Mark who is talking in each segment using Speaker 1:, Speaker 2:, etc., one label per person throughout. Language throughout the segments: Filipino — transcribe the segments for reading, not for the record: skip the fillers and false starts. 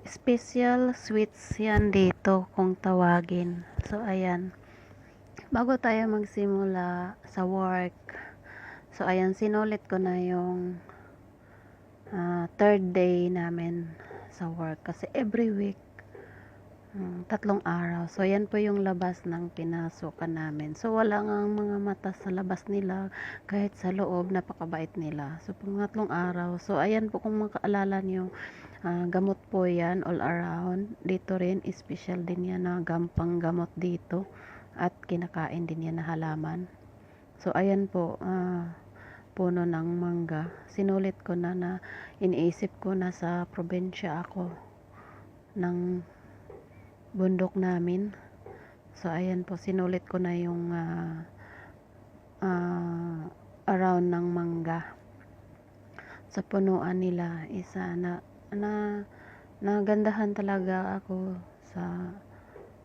Speaker 1: special sweets yan dito kung tawagin. So ayan, bago tayo magsimula sa work, so ayan, sinulit ko na yung third day namin sa work kasi every week 3 araw. So yan po yung labas ng pinasukan namin. So wala nga ang mga mata sa labas nila, kahit sa loob napakabait nila. So pang 3 araw. So ayan po, kung makaalala nyo, gamot po yan all around. Dito rin special din yan na gampang gamot dito, at kinakain din yan na halaman. So ayan po, puno ng mangga. Sinulit ko na iniisip ko na sa probinsya ako ng bundok namin. So ayan po, sinulit ko na yung around ng mangga sa punuan nila. Isa na nagandahan talaga ako sa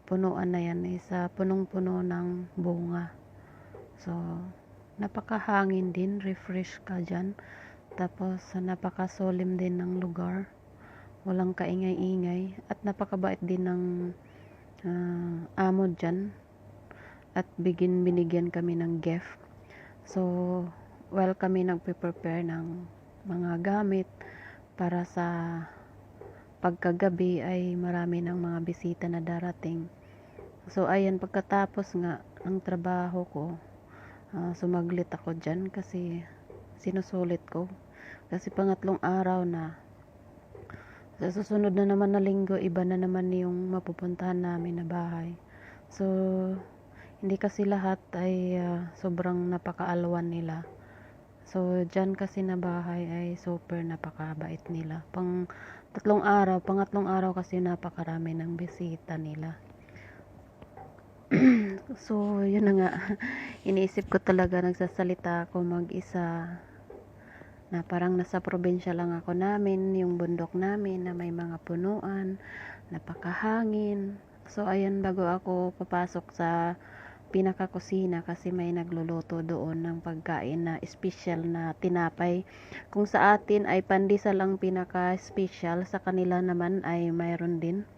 Speaker 1: punuan na yan, isa punong-puno ng bunga. So napakahangin din, refresh ka dyan. Tapos napakasolim din ng lugar, walang kaingay-ingay, at napakabait din ng amo dyan, at binigyan kami ng gift. So while kami nagpe-prepare ng mga gamit para sa pagkagabi, ay marami ng mga bisita na darating. So ayan, pagkatapos nga ng trabaho ko, sumaglit ako dyan kasi sinusulit ko, kasi pangatlong araw na. Sa susunod na naman na linggo, iba na naman yung mapupuntahan namin na bahay. So hindi kasi lahat ay sobrang napakaalwan nila. So dyan kasi na bahay ay super napakabait nila. Pangatlong araw kasi napakarami ng bisita nila. So yun na nga, iniisip ko talaga, nagsasalita ako mag-isa, na parang nasa probinsya lang ako namin, yung bundok namin na may mga punuan, napakahangin. So ayan, bago ako papasok sa pinakakusina, kasi may nagluluto doon ng pagkain na special na tinapay. Kung sa atin ay pandesal ang pinaka-special, sa kanila naman ay mayroon din.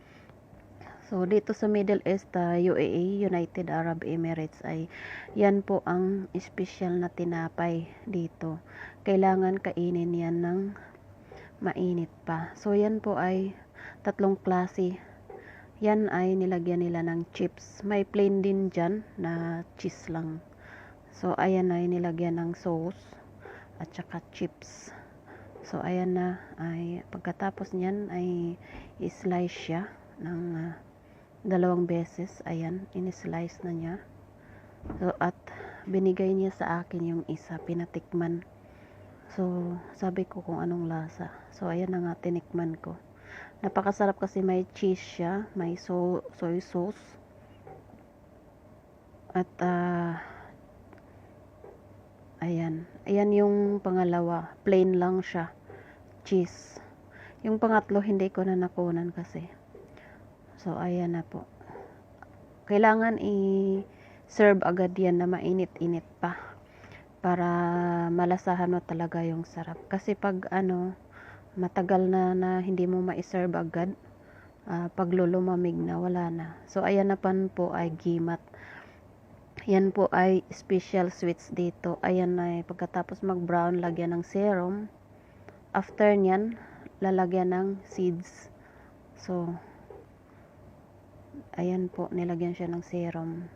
Speaker 1: So dito sa Middle East, UAE, United Arab Emirates, ay yan po ang special na tinapay dito. Kailangan kainin yan ng mainit pa. So yan po ay 3 klase. Yan ay nilagyan nila ng chips. May plain din dyan na cheese lang. So ayan ay nilagyan ng sauce at saka chips. So ayan na, ay pagkatapos niyan ay i-slice siya ng 2 beses. Ayan, in-slice na niya. So at binigay niya sa akin yung isa, pinatikman. So sabi ko kung anong lasa. So ayan na nga, tinikman ko. Napakasarap kasi may cheese siya, may soy sauce, at ayan yung pangalawa, plain lang siya, cheese. Yung pangatlo hindi ko na nakunan kasi. So ayan na po, kailangan i-serve agad yan na mainit-init pa, para malasahan mo talaga yung sarap. Kasi pag matagal na hindi mo ma-serve agad, pag lumamig na, wala na. So ayan na pan po ay gimat. Yan po ay special sweets dito. Ayan na, pagkatapos mag brown, lagyan ng serum. After nyan, lalagyan ng seeds. So ayan po, nilagyan siya ng serum.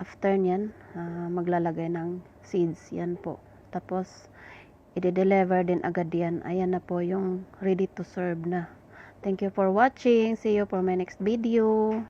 Speaker 1: After nyan, maglalagay ng seeds. Yan po, tapos i-deliver din agad yan. Ayan na po yung ready to serve na. Thank you for watching. See you for my next video.